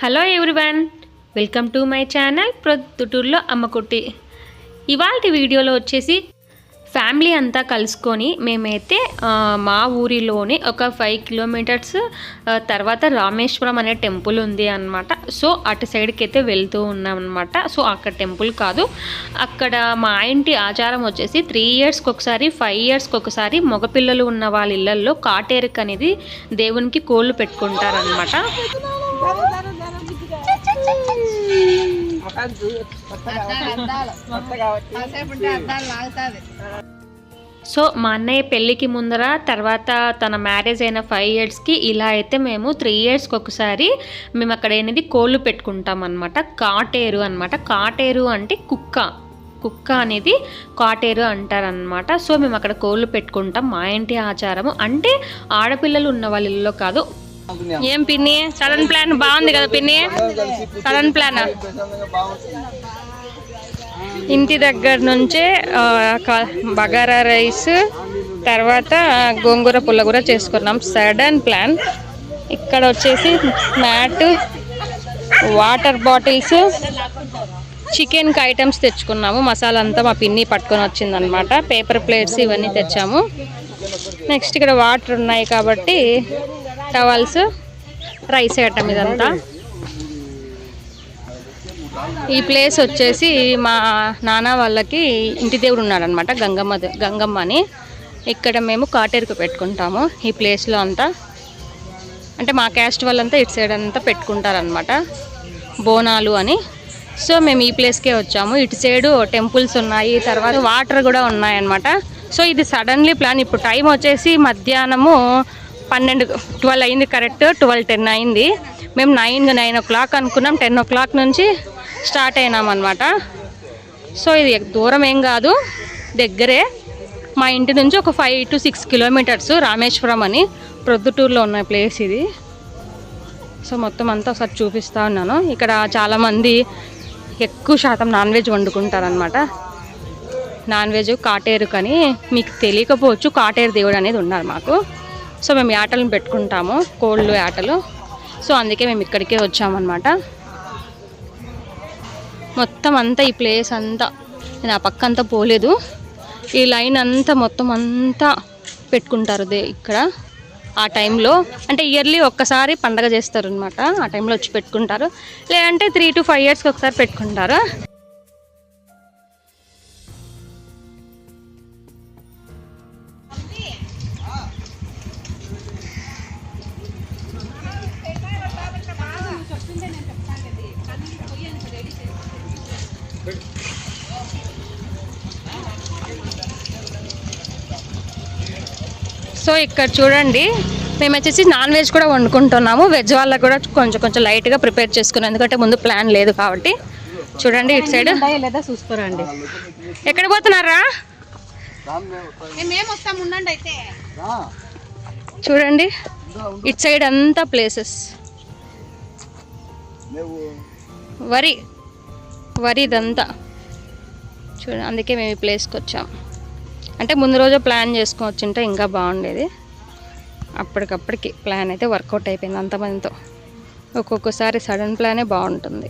Hello everyone, welcome to my channel ప్రొద్దుటూరులో అమ్మకుట్టి. ఇవాల్టి వీడియోలో వచ్చేసి ఫ్యామిలీ అంతా కలుసుకొని మేమైతే మా ఊరిలోనే ఒక 5 కిలోమీటర్స్ తర్వాత రామేశ్వరం అనే టెంపుల్ ఉంది అన్నమాట. సో అటు సైడ్కి అయితే వెళ్తూ ఉన్నాం అనమాట. సో అక్కడ టెంపుల్ కాదు, అక్కడ మా ఇంటి ఆచారం వచ్చేసి 3 ఇయర్స్కి ఒకసారి 5 ఇయర్స్కి ఒకసారి మగపిల్లలు ఉన్న వాళ్ళ ఇళ్లల్లో కాటేరుకు అనేది దేవునికి కోళ్ళు పెట్టుకుంటారనమాట. సో మా అన్నయ్య పెళ్ళికి ముందర తర్వాత తన మ్యారేజ్ అయిన 5 ఇయర్స్కి ఇలా అయితే మేము 3 ఇయర్స్కి ఒకసారి మేము అక్కడ అనేది కోళ్ళు పెట్టుకుంటాం అనమాట. కాటేరు అనమాట. కాటేరు అంటే కుక్క అనేది కాటేరు అంటారనమాట. సో మేము అక్కడ కోళ్ళు పెట్టుకుంటాం. మా ఇంటి ఆచారము అంటే ఆడపిల్లలు ఉన్న వాళ్ళ ఇల్లు కాదు. ఏం పిన్ని సడన్ ప్లాన్ బాగుంది కదా పిన్ని? సడన్ ప్లాన్ ఇంటి దగ్గర నుంచే బగారా రైస్ తర్వాత గోంగూర పుల్లగూర చేసుకున్నాం. Sudden plan. ఇక్కడ వచ్చేసి మ్యాట్, వాటర్ బాటిల్స్, చికెన్కి ఐటమ్స్ తెచ్చుకున్నాము. మసాలా అంతా మా పిన్ని పట్టుకొని వచ్చిందనమాట. పేపర్ ప్లేట్స్ ఇవన్నీ తెచ్చాము. నెక్స్ట్ ఇక్కడ వాటర్ ఉన్నాయి కాబట్టి టవల్స్, రైస్ ఐటమ్ ఇదంతా. ఈ ప్లేస్ వచ్చేసి మా నాన్న వాళ్ళకి ఇంటి దేవుడు ఉన్నాడనమాట, గంగమ్మ అని. ఇక్కడ మేము కాటేరుకు పెట్టుకుంటాము ఈ ప్లేస్లో అంతా. అంటే మా క్యాస్ట్ వాళ్ళంతా ఇటు సైడ్ అంతా పెట్టుకుంటారనమాట, బోనాలు అని. సో మేము ఈ ప్లేస్కే వచ్చాము. ఇటు సైడు టెంపుల్స్ ఉన్నాయి, తర్వాత వాటర్ కూడా ఉన్నాయన్నమాట. సో ఇది సడన్లీ ప్లాన్. ఇప్పుడు టైం వచ్చేసి మధ్యాహ్నము 12 అయింది, కరెక్ట్ 12:10 అయింది. మేము 9 o'clock అనుకున్నాం. 10 o'clock నుంచి స్టార్ట్ అయినాం అనమాట. సో ఇది దూరం ఏం కాదు, దగ్గరే. మా ఇంటి నుంచి ఒక 5 to 6 కిలోమీటర్స్ రామేశ్వరం అని ప్రొద్దుటూరులో ఉన్న ప్లేస్ ఇది. సో మొత్తం అంతా ఒకసారి చూపిస్తూ ఉన్నాను. ఇక్కడ చాలామంది ఎక్కువ శాతం non veg వండుకుంటారనమాట. Non veg Kateru కానీ మీకు తెలియకపోవచ్చు, కాటేరు దేవుడు అనేది ఉన్నారు మాకు. సో మేము యాటలను పెట్టుకుంటాము, కోళ్ళు యాటలు. సో అందుకే మేము ఇక్కడికే వచ్చామన్నమాట. మొత్తం అంతా ఈ ప్లేస్ అంతా, నేను ఆ పక్క అంతా పోలేదు, ఈ లైన్ అంతా మొత్తం అంతా పెట్టుకుంటారు ఇక్కడ. ఆ టైంలో అంటే ఇయర్లీ ఒక్కసారి పండగ చేస్తారు అనమాట. ఆ టైంలో వచ్చి పెట్టుకుంటారు. లేదంటే 3 to 5 ఇయర్స్కి ఒకసారి పెట్టుకుంటారు. సో ఇక్కడ చూడండి, మేము వచ్చేసి నాన్ వెజ్ కూడా వండుకుంటున్నాము. వెజ్ వాళ్ళకు కూడా కొంచెం లైట్గా ప్రిపేర్ చేసుకున్నాం, ఎందుకంటే ముందు ప్లాన్ లేదు కాబట్టి. చూడండి ఇటు సైడ్ లేదా చూసుకోరండి. ఎక్కడ పోతున్నారా? చూడండి ఇటు సైడ్ అంతా ప్లేసెస్ వరి ఇదంతా చూడండి. అందుకే మేము ఈ ప్లేస్కి వచ్చాం. అంటే ముందు రోజు ప్లాన్ చేసుకోవచ్చుంటే ఇంకా బాగుండేది. అప్పటికప్పటికి ప్లాన్ అయితే వర్కౌట్ అయిపోయింది అంతమందితో. ఒక్కొక్కసారి సడన్ ప్లానే బాగుంటుంది.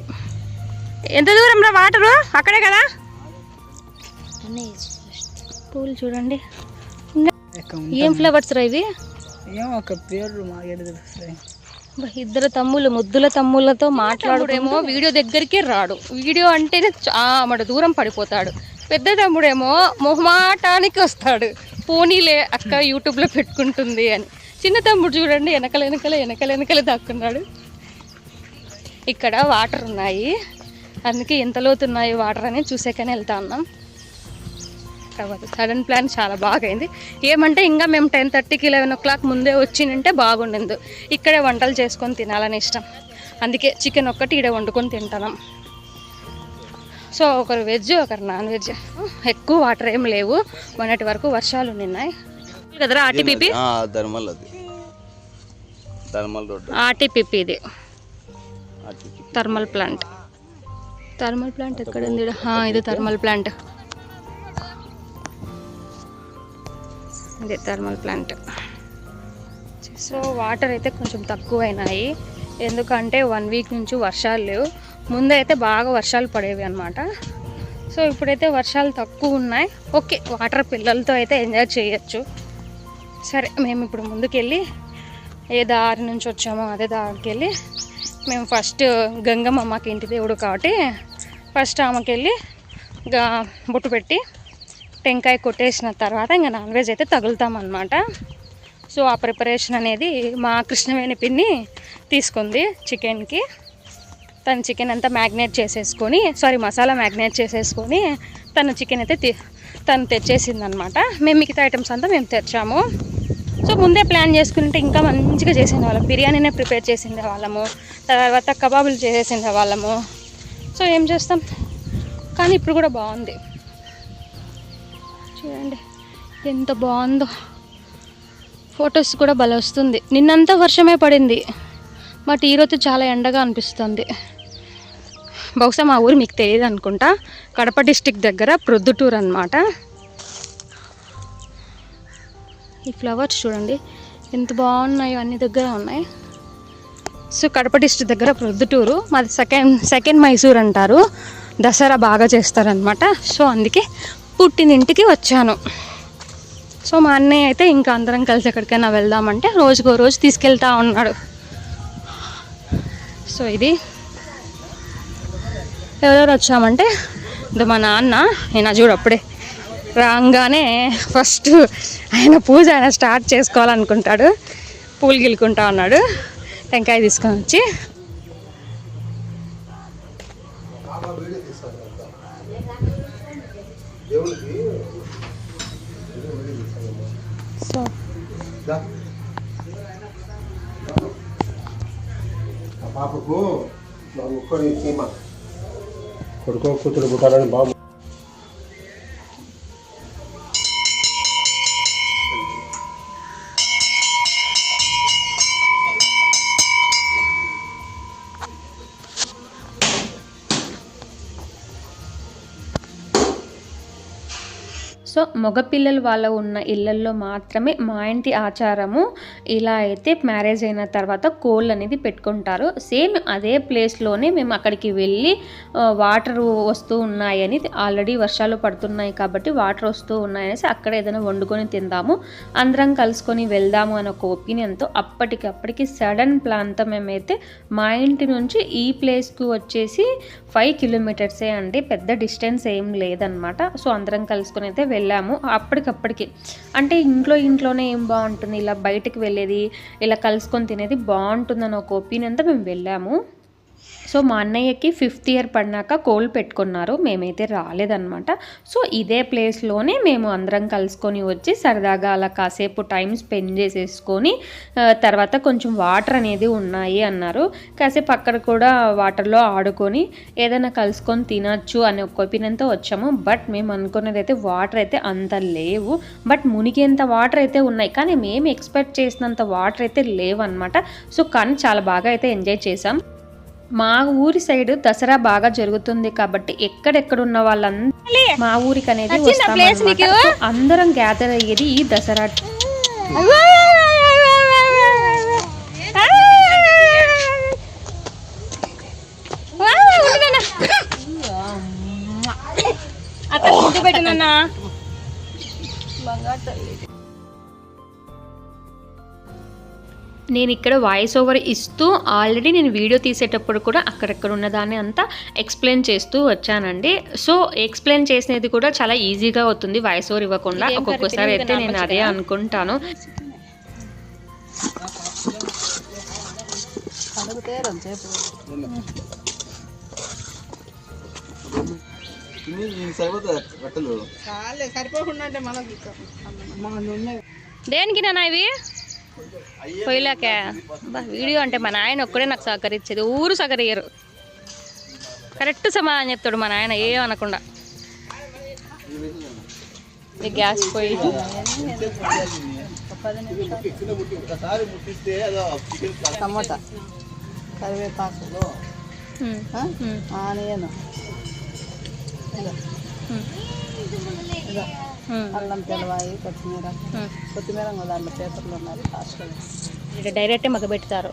ఎంత దూరం రా వాటరు? అక్కడే కదా. పూలు చూడండి, ఏం ఫ్లవర్స్ రా ఇవి? ఇద్దరు తమ్ముళ్ళు, ముద్దుల తమ్ముళ్ళతో మాట్లాడుడేమో వీడియో దగ్గరికే రాడు. వీడియో అంటేనే చాలా దూరం పడిపోతాడు. పెద్ద తమ్ముడేమో మొహమాటానికి వస్తాడు, పోనీలే అక్క యూట్యూబ్లో పెట్టుకుంటుంది అని. చిన్న తమ్ముడు చూడండి వెనకలే దాక్కున్నాడు. ఇక్కడ వాటర్ ఉన్నాయి, అందుకే ఎంత లోతున్నాయి వాటర్ అని చూసేకనే వెళ్తా ఉన్నాం. తర్వాత సడన్ ప్లాన్ చాలా బాగైంది. ఏమంటే ఇంకా మేము 10:30కి 11 o'clock ముందే వచ్చిందంటే బాగుండదు. ఇక్కడే వంటలు చేసుకొని తినాలని ఇష్టం, అందుకే చికెన్ ఒక్కటి ఇక్కడ వండుకొని తింటున్నాం. సో ఒకరు వెజ్ ఒకరు నాన్ వెజ్. ఎక్కువ వాటర్ ఏం లేవు, మొన్నటి వరకు వర్షాలు ఉన్నాయి కదరా. ఆర్టీపీపీ ఆర్టీపీపీ ఇది థర్మల్ ప్లాంట్ ఎక్కడ ఉంది? ఇది థర్మల్ ప్లాంట్, ఇది థర్మల్ ప్లాంట్. సో వాటర్ అయితే కొంచెం తక్కువైనాయి. ఎందుకంటే 1 వీక్ నుంచి వర్షాలు లేవు. ముందైతే బాగా వర్షాలు పడేవి అనమాట. సో ఇప్పుడైతే వర్షాలు తక్కువ ఉన్నాయి. ఓకే, వాటర్ పిల్లలతో అయితే ఎంజాయ్ చేయొచ్చు. సరే, మేము ఇప్పుడు ముందుకెళ్ళి ఏ దారి నుంచి వచ్చామో అదే దారికి వెళ్ళి మేము ఫస్ట్ గంగమ్మకి ఇంటి దేవుడు కాబట్టి ఫస్ట్ ఆమెకి వెళ్ళి బొట్టు పెట్టి టెంకాయ కొట్టేసిన తర్వాత ఇంకా నాన్ వెజ్ అయితే తగులుతామన్నమాట. సో ఆ ప్రిపరేషన్ అనేది మా కృష్ణవేణి పిన్ని తీసుకుంది చికెన్కి. తను చికెన్ అంతా మ్యాగ్నేట్ చేసేసుకొని మసాలా మ్యాగ్నేట్ చేసేసుకొని తను చికెన్ అయితే తను తెచ్చేసిందనమాట. మేము మిగతా ఐటమ్స్ అంతా మేము తెచ్చాము. సో ముందే ప్లాన్ చేసుకుంటే ఇంకా మంచిగా చేసిండే వాళ్ళం. బిర్యానీనే ప్రిపేర్ చేసిండే వాళ్ళము, తర్వాత కబాబులు చేసేసిండే వాళ్ళము. సో ఏం చేస్తాం, కానీ ఇప్పుడు కూడా బాగుంది. చూడండి ఎంత బాగుందో, ఫొటోస్ కూడా భలే వస్తుంది. నిన్నంతా వర్షమే పడింది, బట్ ఈరోజు చాలా ఎండగా అనిపిస్తుంది. బహుశా మా ఊరు మీకు తెలియదు అనుకుంటా, కడప డిస్టిక్ దగ్గర ప్రొద్దుటూరు అనమాట. ఈ ఫ్లవర్స్ చూడండి ఎంత బాగున్నాయో, అన్ని దగ్గర ఉన్నాయి. సో కడప డిస్టిక్ దగ్గర ప్రొద్దుటూరు, మాది సెకండ్ మైసూర్ అంటారు. దసరా బాగా చేస్తారనమాట. సో అందుకే పుట్టినింటికి వచ్చాను. సో మా అన్నయ్య అయితే ఇంకా అందరం కలిసి ఎక్కడికైనా వెళ్దామంటే రోజుకో రోజు తీసుకెళ్తా ఉన్నాడు. సో ఇది ఎవరెవరు వచ్చామంటే ఇది మా నాన్న. నేను చూడు అప్పుడే రాగానే ఫస్ట్ ఆయన పూజ ఆయన స్టార్ట్ చేసుకోవాలనుకుంటాడు. పూలు గిలుకుంటా ఉన్నాడు టెంకాయ తీసుకొని వచ్చి. సో పాపకు కొడుకో కూతురు పుట్టాలని బాబు సో మగపిల్లలు వాళ్ళ ఉన్న ఇళ్ళల్లో మాత్రమే మా ఇంటి ఆచారము ఇలా అయితే మ్యారేజ్ అయిన తర్వాత కోళ్ళు అనేది పెట్టుకుంటారు. సేమ్ అదే ప్లేస్లోనే మేము అక్కడికి వెళ్ళి వాటర్ వస్తూ ఉన్నాయని, ఆల్రెడీ వర్షాలు పడుతున్నాయి కాబట్టి వాటర్ వస్తూ ఉన్నాయనేసి అక్కడ ఏదైనా వండుకొని తిందాము, అందరం కలుసుకొని వెళ్దాము అని ఒక ఒపీనియన్తో అప్పటికప్పటికి సడన్ ప్లాన్తో మేమైతే మా ఇంటి నుంచి ఈ ప్లేస్కు వచ్చేసి 5 కిలోమీటర్సే అండి, పెద్ద డిస్టెన్స్ ఏం లేదనమాట. సో అందరం కలుసుకొని అయితే వెళ్ళాము అప్పటికప్పటికి. అంటే ఇంట్లోనే ఏం బాగుంటుంది, ఇలా బయటకు వెళ్ళేది ఇలా కలుసుకొని తినేది బాగుంటుందని ఒక ఒపీనియన్తో మేము వెళ్ళాము. సో మా అన్నయ్యకి 5th ఇయర్ పడినాక కోళ్ళు పెట్టుకున్నారు, మేమైతే రాలేదన్నమాట. సో ఇదే ప్లేస్లోనే మేము అందరం కలుసుకొని వచ్చి సరదాగా అలా కాసేపు టైం స్పెండ్ చేసేసుకొని తర్వాత కొంచెం వాటర్ అనేది ఉన్నాయి అన్నారు, కాసేపు అక్కడ కూడా వాటర్లో ఆడుకొని ఏదైనా కలుసుకొని తినచ్చు అనే ఒక ఒపీనియన్తో వచ్చాము. బట్ మేము అనుకున్నది అయితే వాటర్ అయితే అంత లేవు, బట్ మునిగేంత వాటర్ అయితే ఉన్నాయి, కానీ మేము ఎక్స్పెక్ట్ చేసినంత వాటర్ అయితే లేవు అనమాట. సో కానీ చాలా బాగా అయితే ఎంజాయ్ చేసాం. మా ఊరి సైడ్ దసరా బాగా జరుగుతుంది కాబట్టి ఎక్కడెక్కడ ఉన్న వాళ్ళందరూ మా ఊరికి అనేది వస్తాం. అందరం గ్యాదర్ అయ్యేది ఈ దసరా. నేను ఇక్కడ వాయిస్ ఓవర్ ఇస్తూ ఆల్రెడీ నేను వీడియో తీసేటప్పుడు కూడా అక్కడెక్కడ ఉన్నదాన్ని అంతా ఎక్స్ప్లెయిన్ చేస్తూ వచ్చానండి. సో ఎక్స్ప్లెయిన్ చేసినది కూడా చాలా ఈజీగా అవుతుంది వాయిస్ ఓవర్ ఇవ్వకుండా. ఒక్కొక్కసారి అయితే నేను అదే అనుకుంటాను. దేనికి నాన్న ఇవి పోయిలాక వీడియో అంటే మా నాయన ఒక్కడే నాకు సహకరించేది, ఊరు సహకరియరు. కరెక్ట్ సమాధానం చెప్తాడు మా నాయన ఏం అనకుండా. గ్యాస్ పోయి టమాటా, కరివేపాకు, ఆనియన్, అల్లం తెలవాయి, కొత్తిమీర దాంట్లో పేపర్లు ఉన్నారు. డైరెక్టే మగబెడతారు.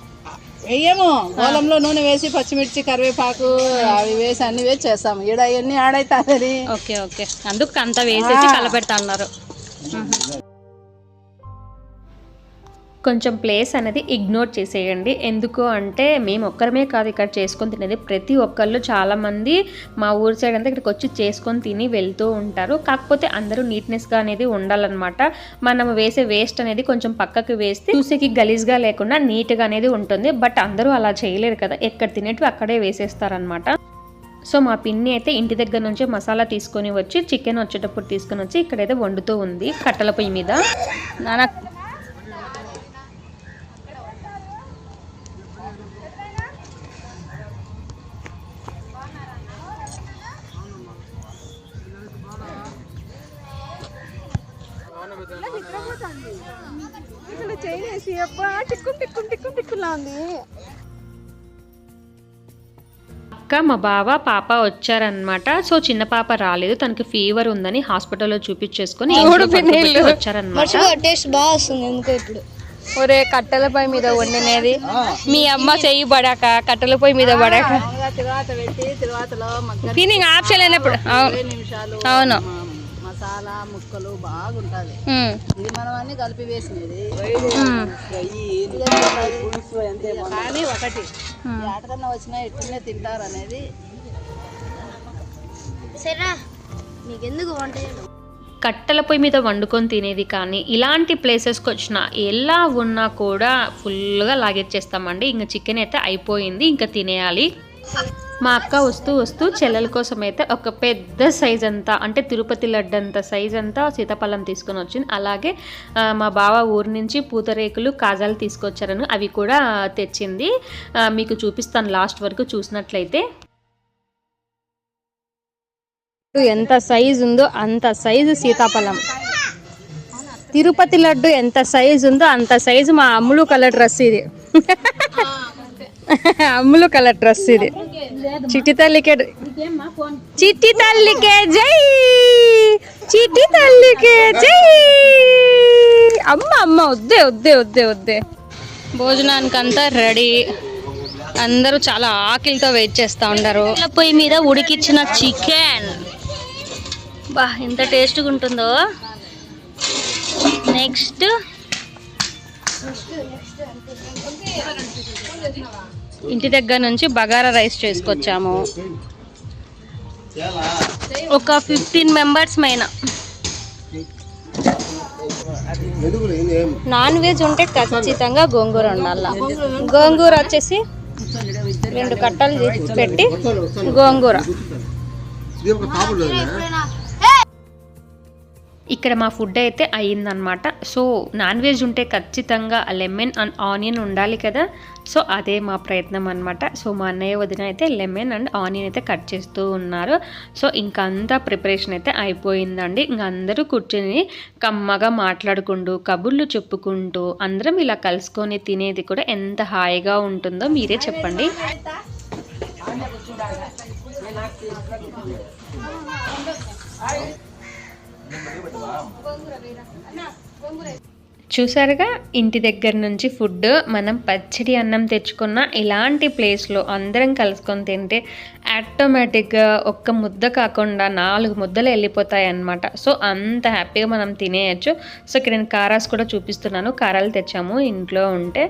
వెయ్యము ఓలంలో నూనె వేసి పచ్చిమిర్చి కరివేపాకు అవి వేసి అన్ని వేసి చేస్తాము. ఈడ అవన్నీ ఆడైతుంది. ఓకే ఓకే, అందుకు అంతా వేసేసి కలపెడతా అన్నారు. కొంచెం ప్లేస్ అనేది ఇగ్నోర్ చేసేయండి. ఎందుకు అంటే మేము ఒక్కరమే కాదు ఇక్కడ చేసుకొని తినేది, ప్రతి ఒక్కళ్ళు చాలామంది మా ఊరు సైడ్ అంతా ఇక్కడికి వచ్చి చేసుకొని తిని వెళ్తూ ఉంటారు. కాకపోతే అందరూ నీట్నెస్గా అనేది ఉండాలన్నమాట. మనం వేసే వేస్ట్ అనేది కొంచెం పక్కకు వేస్తే చూసేకి గలీజ్గా లేకుండా నీట్గా అనేది ఉంటుంది. బట్ అందరూ అలా చేయలేరు కదా, ఎక్కడ తినేటివి అక్కడే వేసేస్తారనమాట. సో మా పిన్ని అయితే ఇంటి దగ్గర నుంచి మసాలా తీసుకొని వచ్చి చికెన్ వచ్చేటప్పుడు తీసుకొని వచ్చి ఇక్కడైతే వండుతూ ఉంది కట్టెల పొయ్యి మీద. నాన్న అక్క మా బావ పాప వచ్చారనమాట. సో చిన్న పాప రాలేదు, తనకి ఫీవర్ ఉందని హాస్పిటల్లో చూపించేసుకుని వచ్చారనమాట. టేస్ట్ బాగా వస్తుంది ఎందుకో ఇప్పుడు. ఒరే కట్టెల పొయ్యి మీద వండినది మీ అమ్మ చెయ్యి పడాక కట్టెల పొయ్యి మీద పడాక తిని ఆప్షన్ అయినప్పుడు అవును మసాలా ముక్కలు బాగుంటది. ఇది మనం అన్ని కలిపి వేసినది కానీ ఒకటి ఎక్కడికన్నా వచ్చినా ఎట్లనే తింటారు అనేది. సరే నీకెందుకు వంట కట్టెల పొయ్యి మీద వండుకొని తినేది కానీ ఇలాంటి ప్లేసెస్కి వచ్చిన ఎలా ఉన్నా కూడా ఫుల్గా లాగెచ్చేస్తామండి. ఇంకా చికెన్ అయితే అయిపోయింది, ఇంకా తినేయాలి. మా అక్క వస్తూ వస్తూ చెల్లెల కోసం అయితే ఒక పెద్ద సైజ్ అంతా అంటే తిరుపతి లడ్డు అంత సైజ్ అంతా సీతాఫలం తీసుకొని వచ్చింది. అలాగే మా బావ ఊరి నుంచి పూతరేకులు కాజాలు తీసుకొచ్చారని అవి కూడా తెచ్చింది. మీకు చూపిస్తాను లాస్ట్ వరకు చూసినట్లయితే. ఎంత సైజు ఉందో అంత సైజు సీతాఫలం. తిరుపతి లడ్డు ఎంత సైజు ఉందో అంత సైజు మా అమ్ములు కలర్ డ్రెస్ ఇది. అమ్ములు కలర్ డ్రెస్ ఇది. చిట్టి తల్లికే చిట్టి తల్లికే జై, చిట్టి తల్లికే జై. అమ్మ అమ్మ వద్దే వద్దే వద్దే వద్దే. భోజనానికి అంతా రెడీ, అందరూ చాలా ఆకలితో వెయిట్ చేస్తూ ఉంటారు. పొయ్యి మీద ఉడికిచ్చిన చికెన్ బా ఎంత టేస్ట్గా ఉంటుందో. నెక్స్ట్ ఇంటి దగ్గర నుంచి బగారా రైస్ చేసుకొచ్చాము. ఒక 15 మెంబర్స్ మైన. నాన్ వెజ్ ఉంటే ఖచ్చితంగా గోంగూర ఉండాల. గోంగూర వచ్చేసి 2 కట్టలు పెట్టి గోంగూర. ఇక్కడ మా ఫుడ్ అయితే అయ్యిందనమాట. సో నాన్ వెజ్ ఉంటే ఖచ్చితంగా లెమన్ అండ్ ఆనియన్ ఉండాలి కదా. సో అదే మా ప్రయత్నం అనమాట. సో మా అన్నయ్య వదిన అయితే లెమన్ అండ్ ఆనియన్ అయితే కట్ చేస్తూ ఉన్నారు. సో ఇంకా అంతా ప్రిపరేషన్ అయితే అయిపోయిందండి. ఇంకా అందరూ కూర్చొని కమ్మగా మాట్లాడుకుంటూ కబుర్లు చెప్పుకుంటూ అందరం ఇలా కలుసుకొని తినేది కూడా ఎంత హాయిగా ఉంటుందో మీరే చెప్పండి. చూసారుగా ఇంటి దగ్గర నుంచి ఫుడ్. మనం పచ్చడి అన్నం తెచ్చుకున్న ఇలాంటి ప్లేస్లో అందరం కలుసుకొని తింటే ఆటోమేటిక్గా ఒక్క ముద్ద కాకుండా 4 ముద్దలు వెళ్ళిపోతాయి అన్నమాట. సో అంత హ్యాపీగా మనం తినేయచ్చు. సో ఇక్కడ నేను కారాస్ కూడా చూపిస్తున్నాను. కారాలు తెచ్చాము ఇంట్లో ఉంటే.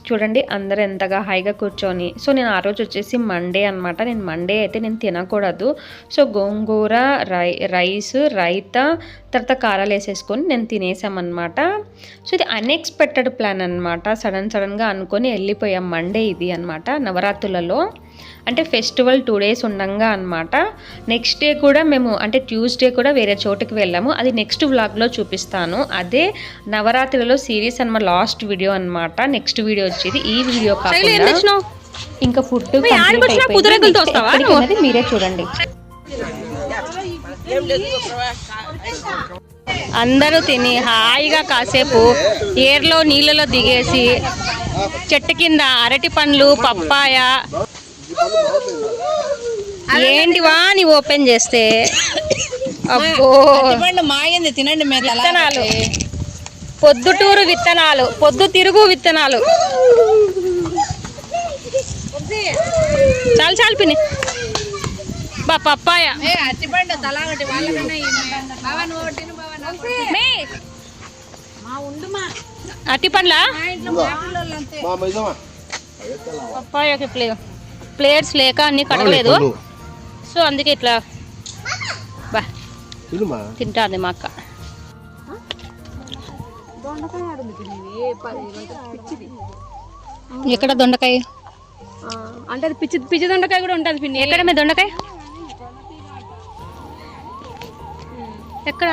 చూడండి అందరూ ఎంతగా హాయిగా కూర్చొని. సో నేను ఆ రోజు వచ్చేసి మండే అనమాట. నేను మండే అయితే నేను తినకూడదు. సో గోంగూర రైస్ రైతా తర్వాత కారాలు వేసేసుకొని నేను తినేసామన్నమాట. సో ఇది అన్ఎక్స్పెక్టెడ్ ప్లాన్ అనమాట. సడన్గా అనుకొని వెళ్ళిపోయాం. మండే ఇది అనమాట నవరాత్రులలో, అంటే ఫెస్టివల్ 2 days ఉండంగా అనమాట. నెక్స్ట్ డే కూడా మేము అంటే ట్యూస్డే కూడా వేరే చోటుకి వెళ్ళాము. అది నెక్స్ట్ వ్లాగ్లో చూపిస్తాను. అదే నవరాత్రిలో సిరీస్ అనమాట, లాస్ట్ వీడియో అనమాట. నెక్స్ట్ వీడియో వచ్చేది ఈ వీడియో కాకుండా ఇంకా ఫుడ్ మీరే చూడండి. అందరూ తిని హాయిగా కాసేపు ఏర్లో నీళ్ళలో దిగేసి చెట్టు కింద అరటి పండ్లు పప్పాయ ఏంటివా అని ఓపెన్ చేస్తే అబ్బో మాగింది తినండి. విత్తనాలు, పొద్దుటూరు విత్తనాలు, పొద్దు తిరుగు విత్తనాలు. చాలు చాలు పిన్ని బా పప్పాయ అరటిపండు తలాగటి వాళ్ళకన్నా బావా నువ్వు ఒకటి బావా అట్టి పండ్లా పప్పాయకి ప్లేట్స్ లేక అన్ని కట్టలేదు సో అందుకే ఇట్లా బా తింటాది మా అక్క. ఎక్కడ దొండకాయ అంటే అది పిచ్చి పిచ్చి దొండకాయ కూడా ఉంటుంది పిన్ని. ఎక్కడ మీ దొండకాయ ఎక్కడ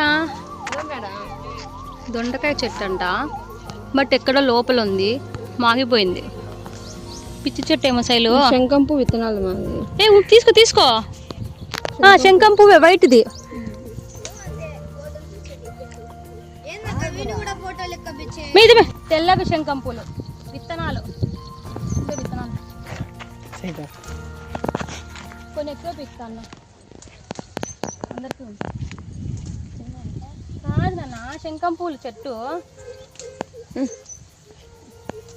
దొండకాయ చెట్టు అంట బట్ ఎక్కడ లోపల ఉంది మాగిపోయింది. పిచ్చి చెట్టు ఏమో శైలు శంఖం పువ్వు విత్తనాలు మాది. తీసుకో తీసుకో శంఖం పువ్వే వైట్ది. మీది తెల్లవి శంఖం పూలు విత్తనాలు కొన్ని ఎక్కువ పిస్తాను అందరికీ ఉంటాయి. కాదు నాన్న శంఖం పూలు చెట్టు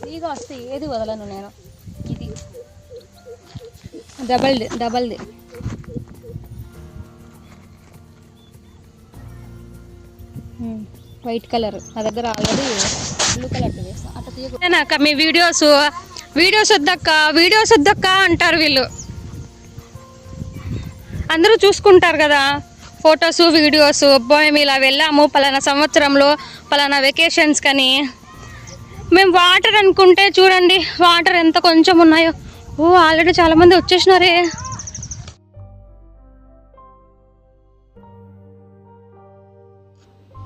ఫ్రీగా వస్తే ఏది వదలను నేను. ఇది డబల్ది వైట్ కలర్ నా దగ్గర ఆల్రెడీ బ్లూ కలర్ వేస్తా అట్లా తీయక మీ వీడియోస్ వద్దక్క అంటారు వీళ్ళు. అందరూ చూసుకుంటారు కదా ఫొటోస్ వీడియోస్. మేము ఇలా వెళ్ళాము పలానా సంవత్సరంలో పలానా వెకేషన్స్ కని. మేము వాటర్ అనుకుంటే చూడండి వాటర్ ఎంత కొంచెం ఉన్నాయో. ఆల్రెడీ చాలామంది వచ్చేసినారే.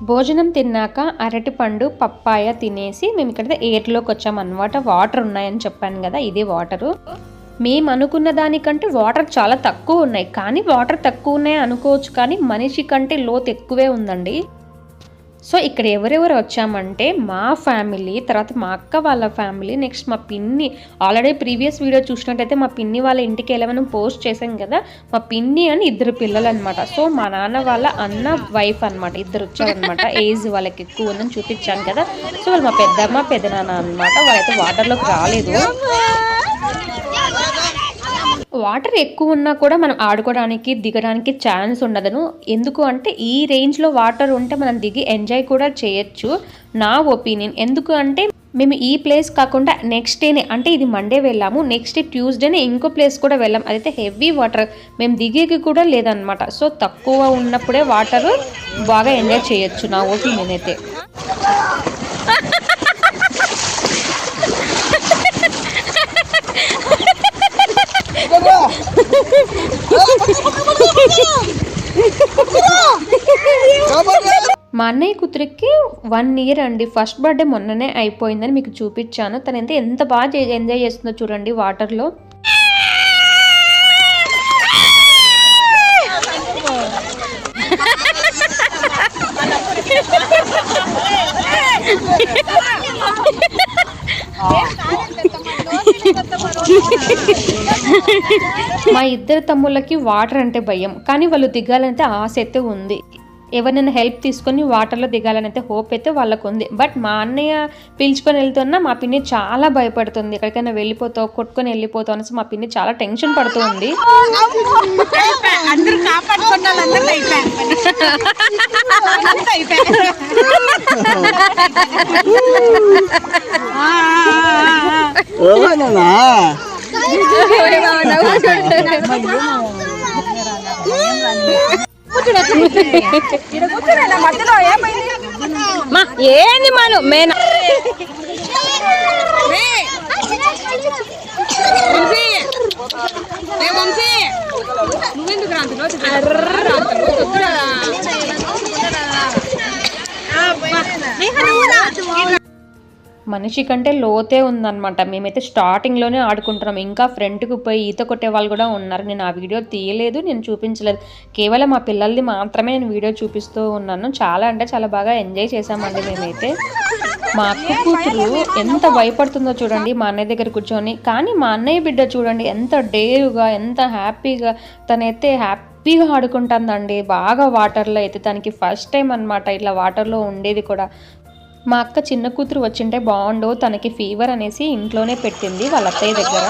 భోజనం తిన్నాక అరటిపండు పప్పాయ తినేసి మేము ఇక్కడ ఏర్లోకి వచ్చామన్నమాట. వాటర్ ఉన్నాయని చెప్పాను కదా, ఇదే వాటరు. మేము అనుకున్న దానికంటే వాటర్ చాలా తక్కువ ఉన్నాయి, కానీ వాటర్ తక్కువ ఉన్నాయి అనుకోవచ్చు కానీ మనిషి కంటే లోతు ఎక్కువే ఉందండి. సో ఇక్కడ ఎవరెవరు వచ్చామంటే మా ఫ్యామిలీ, తర్వాత మా అక్క వాళ్ళ ఫ్యామిలీ, నెక్స్ట్ మా పిన్ని. ఆల్రెడీ ప్రీవియస్ వీడియో చూసినట్టయితే మా పిన్ని వాళ్ళ ఇంటికి వెళ్ళమని పోస్ట్ చేశాం కదా. మా పిన్ని అని 2 పిల్లలు అనమాట. సో మా నాన్న వాళ్ళ అన్న వైఫ్ అనమాట, 2 వచ్చారనమాట. ఏజ్ వాళ్ళకి ఎక్కువ ఉందని చూపించాను కదా. సో వాళ్ళు మా పెద్దమ్మ పెద్దనాన్న అనమాట. వాళ్ళైతే వాటర్లోకి రాలేదు. వాటర్ ఎక్కువ ఉన్నా కూడా మనం ఆడుకోవడానికి దిగడానికి ఛాన్స్ ఉండదును. ఎందుకు అంటే ఈ రేంజ్లో వాటర్ ఉంటే మనం దిగి ఎంజాయ్ కూడా చేయొచ్చు నా ఒపీనియన్. ఎందుకు అంటే మేము ఈ ప్లేస్ కాకుండా నెక్స్ట్ డేనే, అంటే ఇది మండే వెళ్ళాము, నెక్స్ట్ ట్యూస్డేనే ఇంకో ప్లేస్ కూడా వెళ్ళాం. అదైతే హెవీ వాటర్, మేము దిగేకి కూడా లేదనమాట. సో తక్కువ ఉన్నప్పుడే వాటర్ బాగా ఎంజాయ్ చేయొచ్చు నా ఒపీనియన్ అయితే. మా అన్నయ్య కూతురికి 1 year అండి. ఫస్ట్ బర్త్డే మొన్ననే అయిపోయిందని మీకు చూపించాను. తనైతే ఎంత బాగా ఎంజాయ్ చేస్తుందో చూడండి వాటర్లో. మా 2 తమ్ముళ్ళకి వాటర్ అంటే భయం, కానీ వాళ్ళు దిగాలంటే ఆశ అయితే ఉంది. ఎవరినైనా హెల్ప్ తీసుకొని వాటర్లో దిగాలని అయితే హోప్ అయితే వాళ్ళకు ఉంది. బట్ మా అన్నయ్య పిలుచుకొని వెళ్తున్నా మా పిన్ని చాలా భయపడుతుంది. ఎక్కడికైనా వెళ్ళిపోతావు, కొట్టుకొని వెళ్ళిపోతావు అనేసి మా పిన్ని చాలా టెన్షన్ పడుతుంది. ఏంది మాను మేనా నువ్వెందుకు రాంతులో మనిషి కంటే లోతే ఉందన్నమాట. మేమైతే స్టార్టింగ్లోనే ఆడుకుంటున్నాం. ఇంకా ఫ్రంట్కి పోయి ఈత కొట్టే వాళ్ళు కూడా ఉన్నారు. నేను ఆ వీడియో తీయలేదు, నేను చూపించలేదు. కేవలం మా పిల్లల్ని మాత్రమే నేను వీడియో చూపిస్తూ ఉన్నాను. చాలా అంటే చాలా బాగా ఎంజాయ్ చేసామండి మేమైతే. మా అక్క కూతురు ఎంత భయపడుతుందో చూడండి మా అన్నయ్య దగ్గర కూర్చొని. కానీ మా అన్నయ్య బిడ్డ చూడండి ఎంత డేరుగా, ఎంత హ్యాపీగా, తనైతే హ్యాపీగా ఆడుకుంటుందండి బాగా వాటర్లో అయితే. తనకి ఫస్ట్ టైం అనమాట ఇట్లా వాటర్లో ఉండేది కూడా. మా అక్క చిన్న కూతురు వచ్చింటే బాగుండు, తనకి ఫీవర్ అనేసి ఇంట్లోనే పెట్టింది వాళ్ళ అత్తయ్య దగ్గర.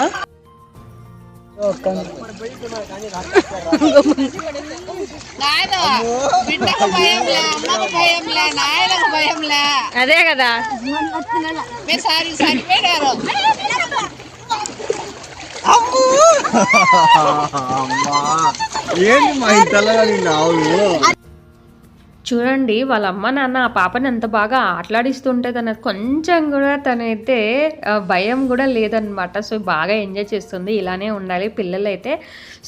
బిడ్డకు భయంలే, అమ్మకు భయంలే, నాయనకు భయంలే. అదే కదా. మీరు సరిపోయారు. ఏంటి మా ఇంతలో నావు చూడండి వాళ్ళ అమ్మ నాన్న ఆ పాపని ఎంత బాగా ఆటలాడిస్తుంటే తనకు కొంచెం కూడా తనైతే భయం కూడా లేదనమాట. సో బాగా ఎంజాయ్ చేస్తుంది. ఇలానే ఉండాలి పిల్లలైతే.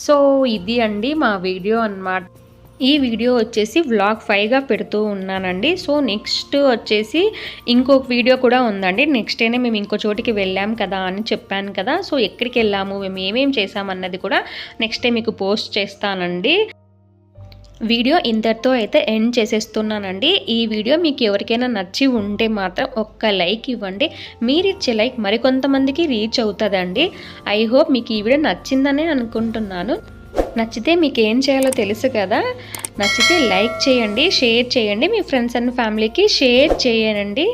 సో ఇది అండి మా వీడియో అన్నమాట. ఈ వీడియో వచ్చేసి వ్లాగ్ 5గా పెడుతూ ఉన్నానండి. సో నెక్స్ట్ వచ్చేసి ఇంకొక వీడియో కూడా ఉందండి. నెక్స్ట్ డేనే మేము ఇంకో చోటికి వెళ్ళాం కదా అని చెప్పాను కదా. సో ఎక్కడికి వెళ్ళాము, మేము ఏమేమి చేసామన్నది కూడా నెక్స్ట్ డే మీకు పోస్ట్ చేస్తానండి. వీడియో ఇంతటితో అయితే ఎండ్ చేసేస్తున్నానండి. ఈ వీడియో మీకు ఎవరికైనా నచ్చి ఉంటే మాత్రం ఒక్క లైక్ ఇవ్వండి. మీరు ఇచ్చే లైక్ మరికొంతమందికి రీచ్ అవుతుందండి. ఐ హోప్ మీకు ఈ వీడియో నచ్చిందనే అనుకుంటున్నాను. నచ్చితే మీకు ఏం చేయాలో తెలుసు కదా. నచ్చితే లైక్ చేయండి, షేర్ చేయండి, మీ ఫ్రెండ్స్ అండ్ ఫ్యామిలీకి షేర్ చేయండి.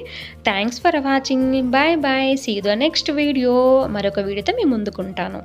Thanks for watching. Bye bye. See you the next video. మరొక వీడియోతో మీ ముందుకుంటాను.